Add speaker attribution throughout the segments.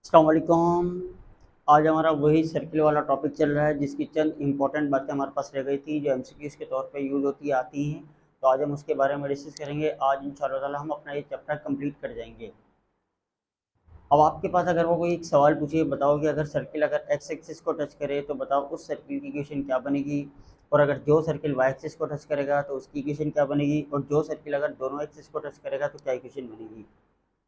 Speaker 1: अस्सलाम वालेकुम। आज हमारा वही सर्किल वाला टॉपिक चल रहा है जिसकी चंद इंपॉर्टेंट बातें हमारे पास रह गई थी जो एमसीक्यूज़ के तौर पे यूज़ होती आती हैं। तो आज हम उसके बारे में डिस्कस करेंगे। आज इंशाल्लाह ताला हम अपना ये चैप्टर कंप्लीट कर जाएंगे। अब आपके पास अगर वो कोई एक सवाल पूछिए, बताओ कि अगर सर्किल अगर एक्स एक्सिस को टच करे तो बताओ उस सर्किल की इक्वेशन क्या बनेगी, और अगर जो सर्किल वाई एक्सिस को टच करेगा तो उसकी इक्वेशन क्या बनेगी, और जो सर्किल अगर दोनों एक्सिस को टच करेगा तो क्या इक्वेशन बनेगी।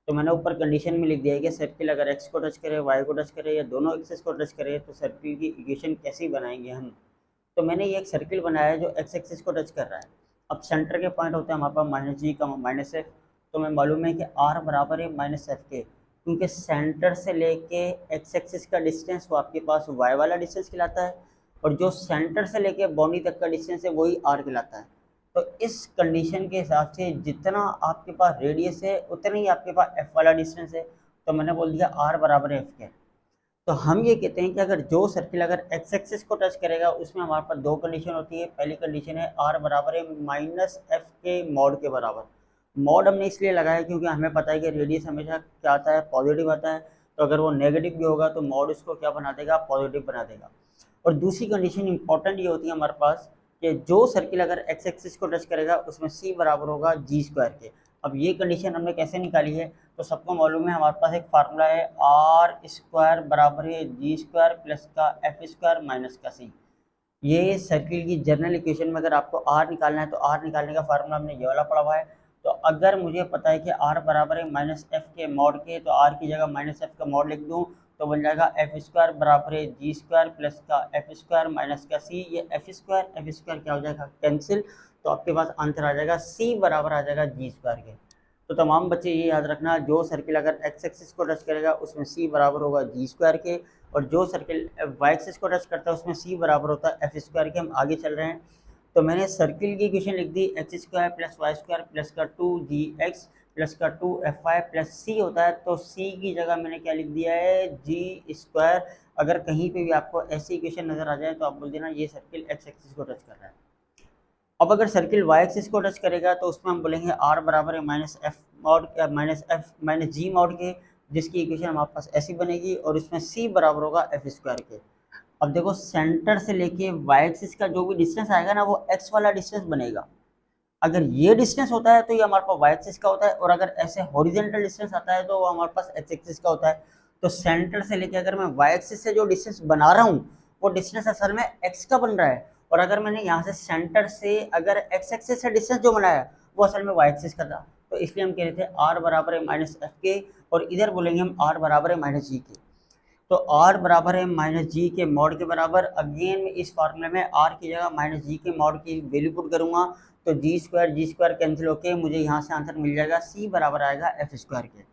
Speaker 1: तो मैंने ऊपर कंडीशन में लिख दिया है कि सर्किल अगर एक्स को टच करे, वाई को टच करे या दोनों एक्सिस को टच करे तो सर्किल की इक्वेशन कैसी बनाएंगे हम। तो मैंने ये एक सर्किल बनाया है जो एक्स एक्सिस को टच कर रहा है। अब सेंटर के पॉइंट होते हैं हमारे पास माइनस जी का माइनस एफ। तो मैं मालूम है कि आर बराबर है माइनस एफ के, क्योंकि सेंटर से लेके एक्स एक्सिस का डिस्टेंस वो आपके पास वाई वाला डिस्टेंस कहलाता है, और जो सेंटर से लेके बाउंड्री तक का डिस्टेंस है वही आर कहलाता है। तो इस कंडीशन के हिसाब से जितना आपके पास रेडियस है उतना ही आपके पास एफ वाला डिस्टेंस है। तो मैंने बोल दिया आर बराबर एफ के। तो हम ये कहते हैं कि अगर जो सर्किल अगर एक्स एक्सिस को टच करेगा उसमें हमारे पास दो कंडीशन होती है। पहली कंडीशन है आर बराबर है माइनस एफ के मॉड के बराबर। मॉड हमने इसलिए लगाया क्योंकि हमें पता है कि रेडियस हमेशा क्या आता है, पॉजिटिव आता है। तो अगर वो नेगेटिव भी होगा तो मॉड उसको क्या बना देगा, पॉजिटिव बना देगा। और दूसरी कंडीशन इंपॉर्टेंट ये होती है हमारे पास कि जो सर्किल अगर एक्स एक्सिस को टच करेगा उसमें सी बराबर होगा जी स्क्वायर के। अब ये कंडीशन हमने कैसे निकाली है, तो सबको मालूम है हमारे पास एक फार्मूला है आर स्क्वायर बराबर है जी स्क्वायर प्लस का एफ स्क्वायर माइनस का सी। ये सर्किल की जनरल इक्वेशन में अगर आपको आर निकालना है तो आर निकालने का फार्मूला हमने ये वाला पढ़ा हुआ है। तो अगर मुझे पता है कि आर बराबर है माइनस एफ के मॉड के, तो आर की जगह माइनस एफ का मॉड लिख दूँ तो बन जाएगा एफ स्क्वायर बराबर है जी स्क्वायर प्लस का एफ स्क्वायर माइनस का सी। ये एफ स्क्वायर क्या हो जाएगा, कैंसिल। तो आपके पास आंसर आ जाएगा सी बराबर आ जाएगा जी स्क्वायर के। तो तमाम बच्चे ये याद रखना, जो सर्किल अगर एक्स एक्सिस को टच करेगा उसमें सी बराबर होगा जी स्क्वायर के, और जो सर्किल वाई एक्सिस को टच करता है उसमें सी बराबर होता है एफ स्क्वायर के। हम आगे चल रहे हैं। तो मैंने सर्किल की इक्वेशन लिख दी x square plus y square plus का टू जी एक्स प्लस का two f y plus c होता है। तो सी की जगह मैंने क्या लिख दिया है, जी स्क्वायर। अगर कहीं पे भी आपको ऐसी इक्वेशन नजर आ जाए तो आप बोल देना ये सर्किल एक्स एक्सिस को टच कर रहा है। अब अगर सर्किल वाई एक्सिस को टच करेगा तो उसमें हम बोलेंगे आर बराबर है माइनस एफ मॉड माइनस जी मॉड के, जिसकी इक्वेशन हमारे पास ऐसी बनेगी, और उसमें सी बराबर होगा एफ स्क्वायर के। अब देखो सेंटर से लेके वाई एक्सिस का जो भी डिस्टेंस आएगा ना वो एक्स वाला डिस्टेंस बनेगा। अगर ये डिस्टेंस होता है तो ये हमारे पास वाई एक्सिस का होता है, और अगर ऐसे हॉरिजॉन्टल डिस्टेंस आता है तो वो हमारे पास एक्स एक्सिस का होता है। तो सेंटर से लेके अगर मैं वाई एक्सिस से जो डिस्टेंस बना रहा हूँ वो डिस्टेंस असल में एक्स का बन रहा है, और अगर मैंने यहाँ से सेंटर से अगर एक्स एक्सिस से डिस्टेंस जो बनाया वो असल में वाई एक्सिस का था। तो इसलिए हम कह रहे थे आर बराबर है माइनस एफ के, और इधर बोलेंगे हम आर बराबर है माइनस जी के। तो r बराबर है माइनस जी के मॉड के बराबर। अगेन मैं इस फार्मूले में r की जगह माइनस जी के मॉड की वैल्यू पुट करूंगा तो जी स्क्वायर कैंसिल होके मुझे यहाँ से आंसर मिल जाएगा c बराबर आएगा एफ स्क्वायर के।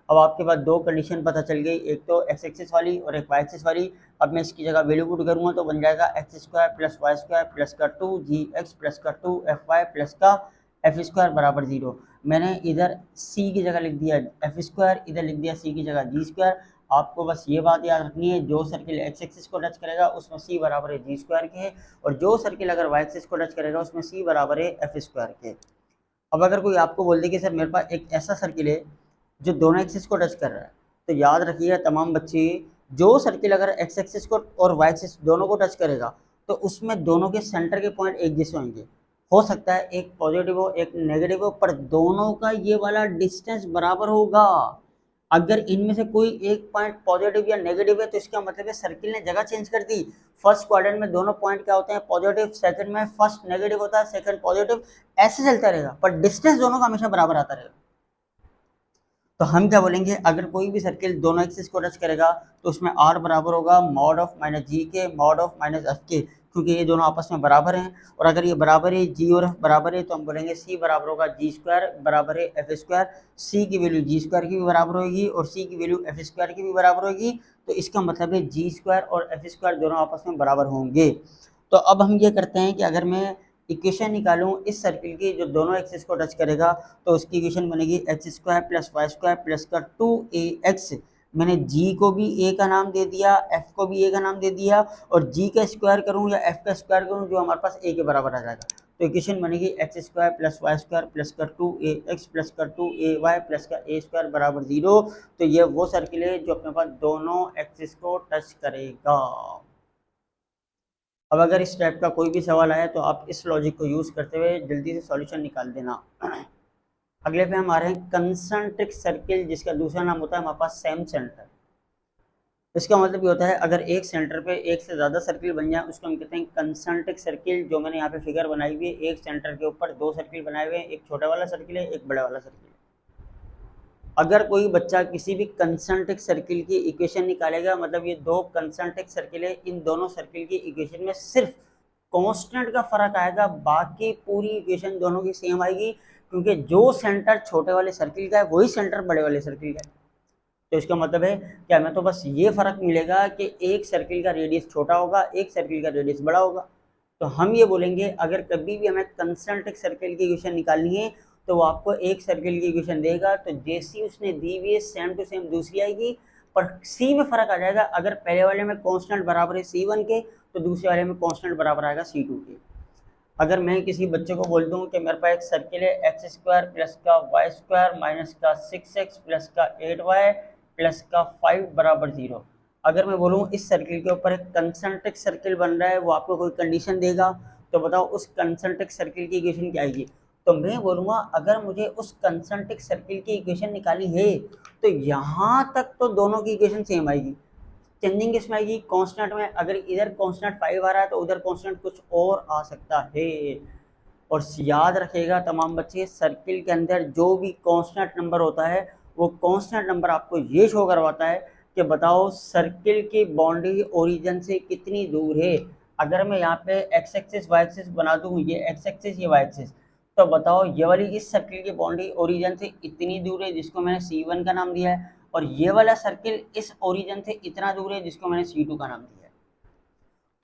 Speaker 1: अब आपके पास दो कंडीशन पता चल गई, एक तो एक्स एक्सिस वाली और एक वाई एक्सिस वाली। अब मैं इसकी जगह वैल्यू पुट करूंगा तो बन जाएगा x square plus y square plus का टू जी एक्स प्लस का टू एफ वाई प्लस का एफ स्क्वायर बराबर 0। मैंने इधर c की जगह लिख दिया एफ स्क्वायर, इधर लिख दिया c की जगह जी स्क्वायर। आपको बस ये बात याद रखनी है, जो सर्किल एक्स एक्सिस को टच करेगा उसमें c बराबर है जी स्क्वायर के, और जो सर्किल अगर वाई एक्सिस को टच करेगा उसमें c बराबर है एफ स्क्वायर के। अब अगर कोई आपको बोल दे कि सर मेरे पास एक ऐसा सर्किल है जो दोनों एक्सिस को टच कर रहा है, तो याद रखिए तमाम बच्चे, जो सर्किल अगर एक्स एक्सिस को और वाई एक्सिस दोनों को टच करेगा तो उसमें दोनों के सेंटर के पॉइंट एक जैसे होंगे। हो सकता है एक पॉजिटिव हो एक नेगेटिव हो, पर दोनों का ये वाला डिस्टेंस बराबर होगा। अगर इनमें से कोई एक पॉइंट पॉजिटिव या नेगेटिव है तो इसका मतलब है सर्किल ने जगह चेंज कर दी। फर्स्ट क्वाड्रेंट में दोनों पॉइंट क्या होते हैं, पॉजिटिव, सेकंड में फर्स्ट नेगेटिव होता है सेकंड पॉजिटिव, ऐसे चलता रहेगा, पर डिस्टेंस दोनों का हमेशा बराबर आता रहेगा। तो हम क्या बोलेंगे, अगर कोई भी सर्किल दोनों एक्सिस को टच करेगा तो उसमें r बराबर होगा मॉड ऑफ माइनस जी के मॉड ऑफ माइनस एफ के, क्योंकि ये दोनों आपस में बराबर हैं। और अगर ये बराबर है जी और एफ बराबर है तो हम बोलेंगे c बराबर होगा जी स्क्वायर बराबर है एफ स्क्वायर। c की वैल्यू जी स्क्वायर की भी बराबर होगी और c की वैल्यू एफ स्क्वायर की भी बराबर होगी। तो इसका मतलब है जी स्क्वायर और एफ स्क्वायर दोनों आपस में बराबर होंगे। तो अब हम ये करते हैं कि अगर मैं इक्वेशन निकालूं इस सर्किल की जो दोनों एक्सिस को टच करेगा तो उसकी इक्वेशन बनेगी x square plus y square plus का टू ए एक्स। मैंने g को भी a का नाम दे दिया, f को भी a का नाम दे दिया, और g का स्क्वायर करूं या f का स्क्वायर करूं जो हमारे पास a के बराबर आ जाएगा। तो इक्वेशन बनेगी x square plus y square plus का 2ax प्लस का 2ay प्लस का a स्क्वायर बराबर 0। तो ये वो सर्किल है जो अपने पास दोनों एक्सिस को टच करेगा। अब अगर इस टाइप का कोई भी सवाल आया तो आप इस लॉजिक को यूज करते हुए जल्दी से सॉल्यूशन निकाल देना। अगले पे हम आ रहे हैं कंसंट्रिक सर्किल, जिसका दूसरा नाम होता है हमारे पास सेम सेंटर। इसका मतलब ये होता है अगर एक सेंटर पे एक से ज़्यादा सर्किल बन जाए उसको हम कहते हैं कंसंट्रिक सर्किल। जो मैंने यहाँ पे फिगर बनाई हुई है, एक सेंटर के ऊपर दो सर्किल बनाए हुए हैं, एक छोटा वाला सर्किल है, एक बड़ा वाला सर्किल है। अगर कोई बच्चा किसी भी कंसंट्रिक सर्किल की इक्वेशन निकालेगा, मतलब ये दो कंसंट्रिक सर्किल है, इन दोनों सर्किल की इक्वेशन में सिर्फ कांस्टेंट का फर्क आएगा, बाकी पूरी इक्वेशन दोनों की सेम आएगी, क्योंकि जो सेंटर छोटे वाले सर्किल का है वही सेंटर बड़े वाले सर्किल का है। तो इसका मतलब है कि हमें तो बस ये फर्क मिलेगा कि एक सर्किल का रेडियस छोटा होगा, एक सर्किल का रेडियस बड़ा होगा। तो हम ये बोलेंगे अगर कभी भी हमें कंसंट्रिक सर्किल की इक्वेशन निकालनी है तो वो आपको एक सर्किल की इक्वेशन देगा, तो जैसी उसने दी हुई है सेम टू सेम दूसरी आएगी, पर सी में फर्क आ जाएगा। अगर पहले वाले में कांस्टेंट बराबर है C1 के, तो दूसरे वाले में कांस्टेंट बराबर आएगा C2 के। अगर मैं किसी बच्चे को बोल दूं कि मेरे पास एक सर्किल है एक्स स्क्वायर प्लस का वाई स्क्वायर माइनस का 6x प्लस का 8y प्लस का 5 बराबर 0, अगर मैं बोलूं इस सर्किल के ऊपर एक कंसंट्रिक सर्किल बन रहा है, वो आपको कोई कंडीशन देगा, तो बताओ उस कंसंट्रिक सर्किल की इक्वेशन क्या आएगी। तो मैं बोलूँगा अगर मुझे उस कंसंट्रिक सर्किल की इक्वेशन निकाली है तो यहाँ तक तो दोनों की इक्वेशन सेम आएगी। चेंजिंग किसमें आएगी, कांस्टेंट में। अगर इधर कांस्टेंट 5 आ रहा है तो उधर कांस्टेंट कुछ और आ सकता है। और याद रखिएगा तमाम बच्चे, सर्किल के अंदर जो भी कांस्टेंट नंबर होता है वो कांस्टेंट नंबर आपको ये शो करवाता है कि बताओ सर्किल की बाउंड्री ओरिजिन से कितनी दूर है। अगर मैं यहाँ पे एक्स एक्सिस वाई एक्सिस बना दूँ, ये एक्स एक्सिस ये वाई एक्सिस, तो बताओ ये वाली इस सर्किल की बाउंड्री ओरिजिन से इतनी दूर है जिसको मैंने C1 का नाम दिया है, और ये वाला सर्किल इस ओरिजिन से इतना दूर है जिसको मैंने C2 का नाम दिया है।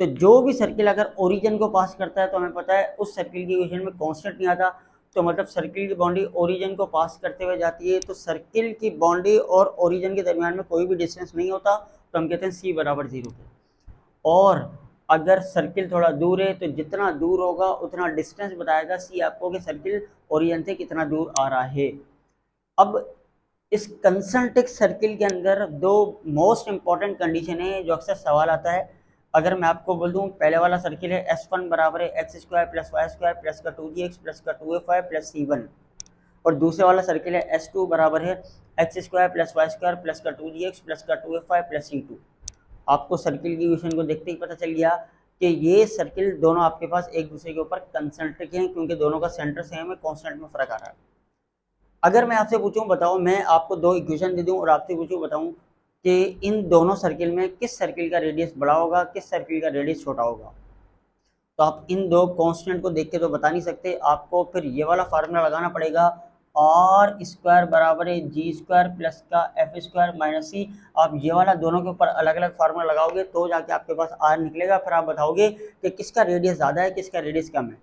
Speaker 1: तो जो भी सर्किल अगर ओरिजिन को पास करता है तो हमें पता है उस सर्किल की इक्वेशन में कांस्टेंट नहीं आता, तो मतलब सर्किल की बाउंड्री ओरिजिन को पास करते हुए जाती है, तो सर्किल की बाउंड्री और ओरिजिन के दरमियान में कोई भी डिस्टेंस नहीं होता, तो हम कहते हैं C बराबर 0 पे। और अगर सर्किल थोड़ा दूर है तो जितना दूर होगा उतना डिस्टेंस बताएगा C आपको कि सर्किल ओरिजिन से कितना दूर आ रहा है। अब इस कंसंट्रिक सर्किल के अंदर दो मोस्ट इंपॉर्टेंट कंडीशन है जो अक्सर सवाल आता है। अगर मैं आपको बोल दूं पहले वाला सर्किल है S1 बराबर है x square plus y square plus का 2gx प्लस का 2fy प्लस C1, और दूसरे वाला सर्किल है S2 बराबर है x square plus y square plus का 2gx प्लस का 2fy प्लस C2। आपको सर्किल की इक्वेशन को देखते ही पता चल गया कि ये सर्किल दोनों आपके पास एक दूसरे के ऊपर कंसंट्रिक हैं, क्योंकि दोनों का सेंटर सेम है, कांस्टेंट में फर्क आ रहा है। अगर मैं आपसे पूछूं बताओ, मैं आपको दो इक्वेशन दे दूं और आपसे पूछूं बताऊं कि इन दोनों सर्किल में किस सर्किल का रेडियस बड़ा होगा, किस सर्किल का रेडियस छोटा होगा, तो आप इन दो कांस्टेंट को देख के तो बता नहीं सकते, आपको फिर ये वाला फार्मूला लगाना पड़ेगा, आर स्क्वायर बराबर है जी स्क्वायर प्लस का एफ स्क्वायर माइनस सी। आप ये वाला दोनों के ऊपर अलग अलग फार्मूला लगाओगे तो जाके आपके पास आर निकलेगा, फिर आप बताओगे कि किसका रेडियस ज़्यादा है किसका रेडियस कम है।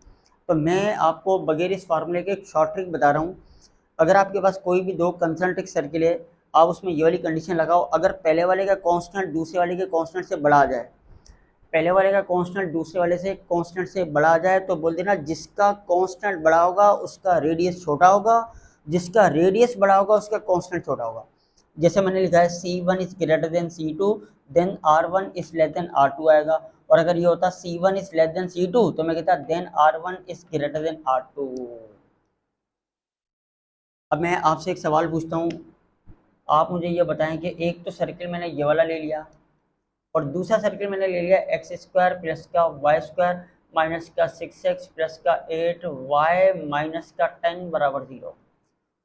Speaker 1: तो मैं आपको बगैर इस फार्मूले के एक शॉर्ट ट्रिक बता रहा हूँ। अगर आपके पास कोई भी दो कंसंट्रिक सर्किल है, आप उसमें ये वाली कंडीशन लगाओ, अगर पहले वाले का कांस्टेंट दूसरे वाले के कांस्टेंट से बड़ा आ जाए, पहले वाले का कांस्टेंट दूसरे वाले से कांस्टेंट से बड़ा आ जाए, तो बोल देना जिसका कांस्टेंट बड़ा होगा उसका रेडियस छोटा होगा, जिसका रेडियस बड़ा होगा उसका कांस्टेंट छोटा होगा। जैसे मैंने लिखा है C1 is greater than C2 then R1 is less than R2 आएगा, और अगर ये होता C1 is less then C2 तो मैं कहता then R1 is greater then R2। अब मैं आपसे एक सवाल पूछता हूँ, आप मुझे ये बताएं कि एक तो सर्किल मैंने ये वाला ले लिया और दूसरा सर्किल मैंने ले लिया एक्स स्क्वायर प्लस का वाई स्क्वायर माइनस का 6x प्लस का 8y माइनस का 10 बराबर 0,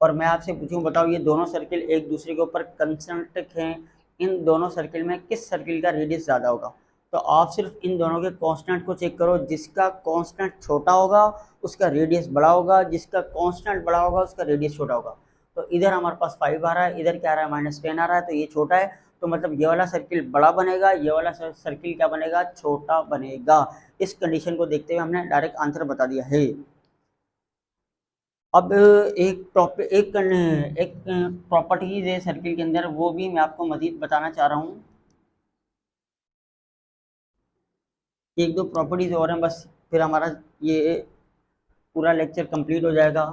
Speaker 1: और मैं आपसे पूछूं बताओ ये दोनों सर्किल एक दूसरे के ऊपर कंसंट्रिक हैं, इन दोनों सर्किल में किस सर्किल का रेडियस ज़्यादा होगा। तो आप सिर्फ इन दोनों के कांस्टेंट को चेक करो, जिसका कांस्टेंट छोटा होगा उसका रेडियस बड़ा होगा, जिसका कांस्टेंट बड़ा होगा उसका रेडियस छोटा होगा। तो इधर हमारे पास 5 आ रहा है, इधर क्या आ रहा है -10 आ रहा है, तो ये छोटा है, तो मतलब ये वाला सर्किल बड़ा बनेगा, ये वाला सर्किल क्या बनेगा, छोटा बनेगा। इस कंडीशन को देखते हुए हमने डायरेक्ट आंसर बता दिया है। अब एक प्रॉपर्टीज है सर्किल के अंदर, वो भी मैं आपको मजीद बताना चाह रहा हूँ। एक दो प्रॉपर्टीज और हैं बस, फिर हमारा ये पूरा लेक्चर कंप्लीट हो जाएगा।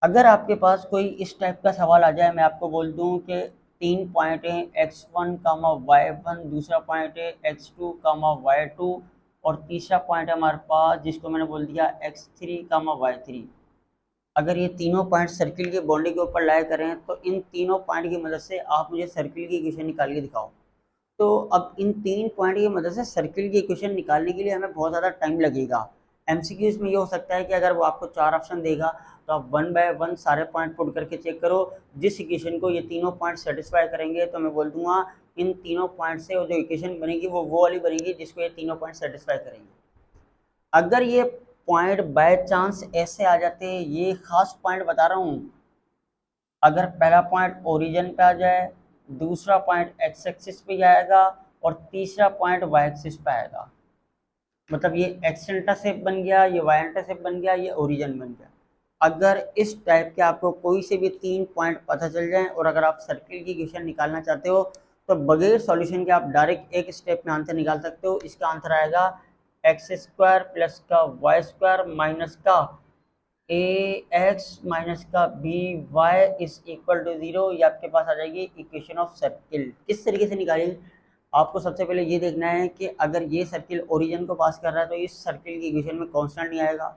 Speaker 1: अगर आपके पास कोई इस टाइप का सवाल आ जाए, मैं आपको बोल दूं कि 3 पॉइंट है x1 कामा y1, दूसरा पॉइंट है x2 कामा y2 और तीसरा पॉइंट है हमारे पास जिसको मैंने बोल दिया x3 कामा y3। अगर ये तीनों पॉइंट सर्किल के बाउंड्री के ऊपर लाया करें तो इन तीनों पॉइंट की मदद से आप मुझे सर्किल की इक्वेशन निकाल के दिखाओ। तो अब इन 3 पॉइंट की मदद से सर्किल की इक्वेशन निकालने के लिए हमें बहुत ज़्यादा टाइम लगेगा। एमसीक्यूज में ये हो सकता है कि अगर वो आपको 4 ऑप्शन देगा तो आप 1 बाय 1 सारे पॉइंट पुट करके चेक करो। जिस इक्वेशन को ये तीनों पॉइंट सेटिस्फाई करेंगे तो मैं बोल दूंगा इन तीनों पॉइंट से जो इक्वेशन बनेगी वो वाली बनेगी जिसको ये तीनों पॉइंट सेटिस्फाई करेंगे। अगर ये पॉइंट बाय चांस ऐसे आ जाते हैं, ये खास पॉइंट बता रहा हूँ, अगर पहला पॉइंट ओरिजिन पे आ जाए, दूसरा पॉइंट एक्स एक्सिस पे जाएगा और तीसरा पॉइंट वाई एक्सिस पे आएगा, मतलब ये एक्स इंटरसेप्ट बन गया, ये वाई इंटरसेप्ट बन गया, ये ओरिजिन बन गया। अगर इस टाइप के आपको कोई से भी 3 पॉइंट पता चल जाए और अगर आप सर्किल की इक्वेशन निकालना चाहते हो तो बगैर सॉल्यूशन के आप डायरेक्ट एक स्टेप में आंसर निकाल सकते हो। इसका आंसर आएगा एक्स स्क्वायर प्लस का वाई स्क्वायर माइनस का ए एक्स माइनस का b y is equal to 0। ये आपके पास आ जाएगी इक्वेशन ऑफ सर्किल। किस तरीके से निकालेंगे, आपको सबसे पहले ये देखना है कि अगर ये सर्किल ओरिजिन को पास कर रहा है तो इस सर्किल की इक्वेशन में कांस्टेंट नहीं आएगा।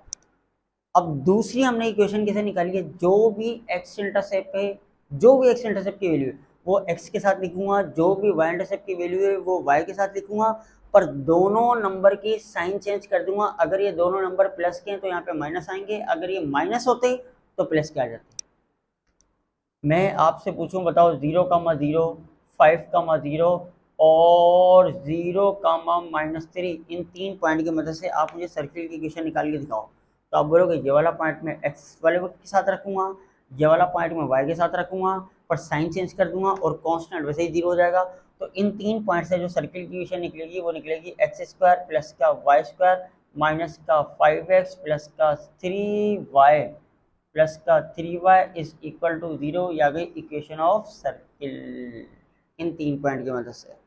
Speaker 1: अब दूसरी हमने इक्वेशन कैसे निकाली है, जो भी एक्स इंटरसेप्ट है, जो भी एक्स इंटरसेप्ट की वैल्यू है वो एक्स के साथ लिखूंगा, जो भी वाई इंटरसेप्ट की वैल्यू है वो वाई के साथ लिखूंगा, पर दोनों नंबर की साइन चेंज कर दूंगा। अगर ये दोनों नंबर प्लस के हैं तो यहाँ पे माइनस आएंगे, अगर ये माइनस होते तो प्लस के आ जाते। मैं आपसे पूछूं, बताओ 0,0, 5,0 और 0,-3, इन 3 पॉइंट की मदद से आप मुझे सर्किल की इक्वेशन निकाल के दिखाओ। तो आप बोलोगे ये वाला पॉइंट में एक्स वाले के साथ रखूंगा, ये वाला पॉइंट में वाई के साथ रखूंगा, पर साइन चेंज कर दूंगा और कांस्टेंट वैसे ही 0 हो जाएगा। तो इन 3 पॉइंट से जो सर्किल की इक्वेशन निकलेगी वो निकलेगी एक्स स्क्वायर प्लस का वाई स्क्वायर माइनस का 5x प्लस का 3y प्लस का 3y इज इक्वल टू 0। या गई equation of circle in 3 point की मदद से।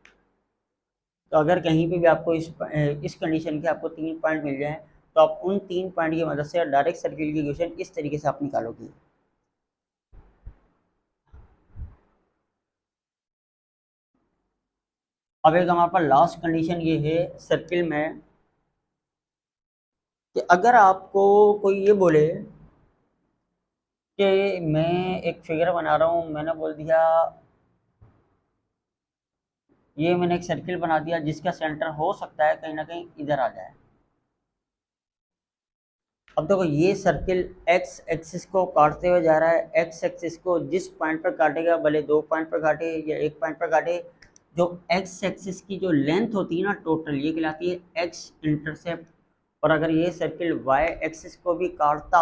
Speaker 1: तो अगर कहीं पे भी आपको इस कंडीशन के आपको 3 पॉइंट मिल जाए तो आप उन 3 पॉइंट की मदद से डायरेक्ट सर्किल की इक्वेशन इस तरीके से आप निकालोगे। अब एक हमारे पास लास्ट कंडीशन ये है सर्किल में कि अगर आपको कोई ये बोले कि मैं एक फिगर बना रहा हूँ, मैंने बोल दिया ये मैंने एक सर्किल बना दिया जिसका सेंटर हो सकता है कहीं ना कहीं इधर आ जाए। अब देखो ये सर्किल एक्स एक्सिस को काटते हुए जा रहा है, एक्स एक्सिस को जिस पॉइंट पर काटेगा, भले 2 पॉइंट पर काटे या 1 पॉइंट पर काटे, जो एक्स एक्सिस की जो लेंथ होती है ना टोटल, ये कहलाती है एक्स इंटरसेप्ट। और अगर ये सर्किल वाई एक्सिस को भी काटता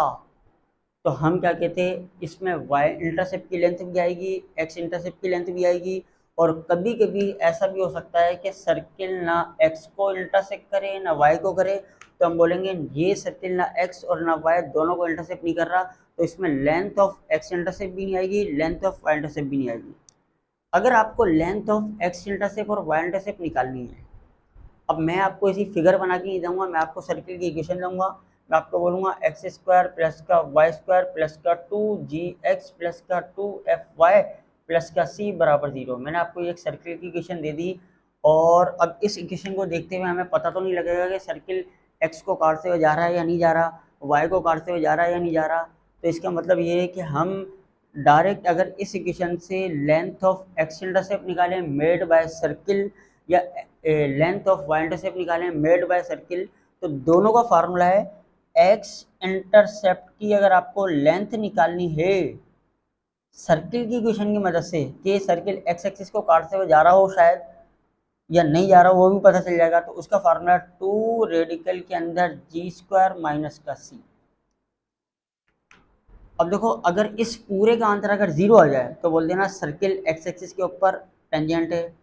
Speaker 1: तो हम क्या कहते हैं, इसमें वाई इंटरसेप्ट की लेंथ भी आएगी, एक्स इंटरसेप्ट की लेंथ भी आएगी। और कभी कभी ऐसा भी हो सकता है कि सर्किल ना एक्स को इंटरसेक्ट करे ना वाई को करे, तो हम बोलेंगे ये सर्किल ना एक्स और ना वाई दोनों को इंटरसेप्ट नहीं कर रहा, तो इसमें लेंथ ऑफ एक्स इंटरसेप्ट भी नहीं आएगी, लेंथ ऑफ वाई इंटरसेप्ट भी नहीं आएगी। अगर आपको लेंथ ऑफ एक्स इंटरसेप्ट और वाई इंटरसेप्ट निकालनी है, अब मैं आपको ऐसी फिगर बना के नहीं दूंगा, मैं आपको सर्किल की इक्वेशन दूंगा। मैं आपको बोलूँगा एक्स स्क्वायर प्लस का वाई स्क्वायर प्लस का 2gx प्लस का 2fy प्लस का c बराबर 0। मैंने आपको एक सर्किल की इक्वेशन दे दी और अब इस इक्वेशन को देखते हुए हमें पता तो नहीं लगेगा कि सर्किल x को काटते हुए जा रहा है या नहीं जा रहा, y को काटते हुए जा रहा है या नहीं जा रहा। तो इसका मतलब ये है कि हम डायरेक्ट अगर इस इक्वेशन से लेंथ ऑफ एक्स इंटरसेप्ट निकालें मेड बाय सर्किल या लेंथ ऑफ वाई इंटरसेप्ट निकालें मेड बाय सर्किल, तो दोनों का फार्मूला है एक्स इंटरसेप्ट की अगर आपको लेंथ निकालनी है सर्किल की इक्वेशन की मदद से कि सर्किल एक्स एक्सिस को काटते हुए जा रहा हो शायद या नहीं जा रहा हो वो भी पता चल जाएगा, तो उसका फार्मूला 2 रेडिकल के अंदर जी स्क्वायर माइनस का सी। अब देखो अगर इस पूरे का आंसर अगर 0 आ जाए तो बोल देना सर्किल एक्स एक्सिस के ऊपर टेंजेंट है,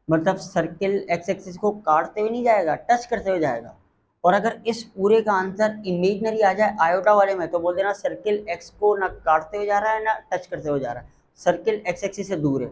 Speaker 1: मतलब सर्किल एक्स एक्सिस को काटते हुए नहीं जाएगा, टच करते हुए जाएगा। और अगर इस पूरे का आंसर इमेजिनरी आ जाए आयोटा वाले में तो बोल देना सर्किल एक्स को ना काटते हुए जा रहा है ना टच करते हुए जा रहा है, सर्किल एक्स एक्सिस से दूर है।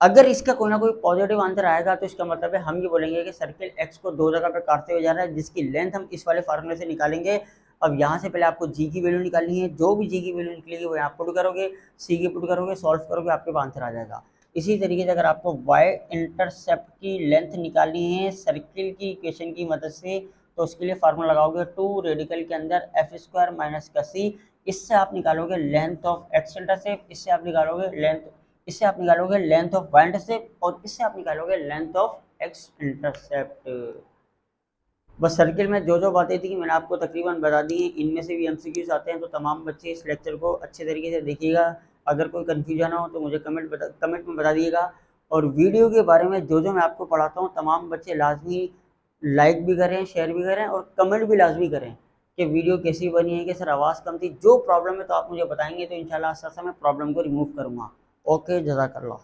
Speaker 1: अगर इसका कोई ना कोई पॉजिटिव आंसर आएगा तो इसका मतलब है हम ये बोलेंगे कि सर्किल एक्स को दो जगह पे काटते हुए जा रहा है, जिसकी लेंथ हम इस वाले फार्मूले से निकालेंगे। अब यहाँ से पहले आपको जी की वैल्यू निकालनी है, जो भी जी की वैल्यू निकलेगी वो यहाँ पुट करोगे, सी की पुट करोगे, सॉल्व करोगे, आपके पास आंसर आ जाएगा। इसी तरीके से अगर आपको वाई इंटरसेप्ट की लेंथ निकालनी है सर्किल की इक्वेशन की मदद से, तो उसके लिए फार्मूला लगाओगे 2 रेडिकल के अंदर एफ स्क्वायर माइनस का सी। इससे आप निकालोगे लेंथ ऑफ एक्स इंटरसेप्ट, इससे आप निकालोगे लेंथ ऑफ वाई इंटरसेप्ट, और इससे आप निकालोगे लेंथ ऑफ एक्स इंटरसेप्ट। बस सर्किल में जो जो बातें थी मैंने आपको तकरीबन बता दी हैं, इनमें से भी एमसीक्यूज आते हैं, तो तमाम बच्चे इस लेक्चर को अच्छे तरीके से देखिएगा। अगर कोई कन्फ्यूजन हो तो मुझे कमेंट में बता दिएगा। और वीडियो के बारे में जो जो मैं आपको पढ़ाता हूँ तमाम बच्चे लाजमी लाइक भी करें, शेयर भी करें और कमेंट भी लाजमी करें कि वीडियो कैसी बनी है, कि सर आवाज़ कम थी। जो प्रॉब्लम है तो आप मुझे बताएंगे, तो इंशाल्लाह मैं प्रॉब्लम को रिमूव करूँगा। ओके, जज़ाकल्लाह।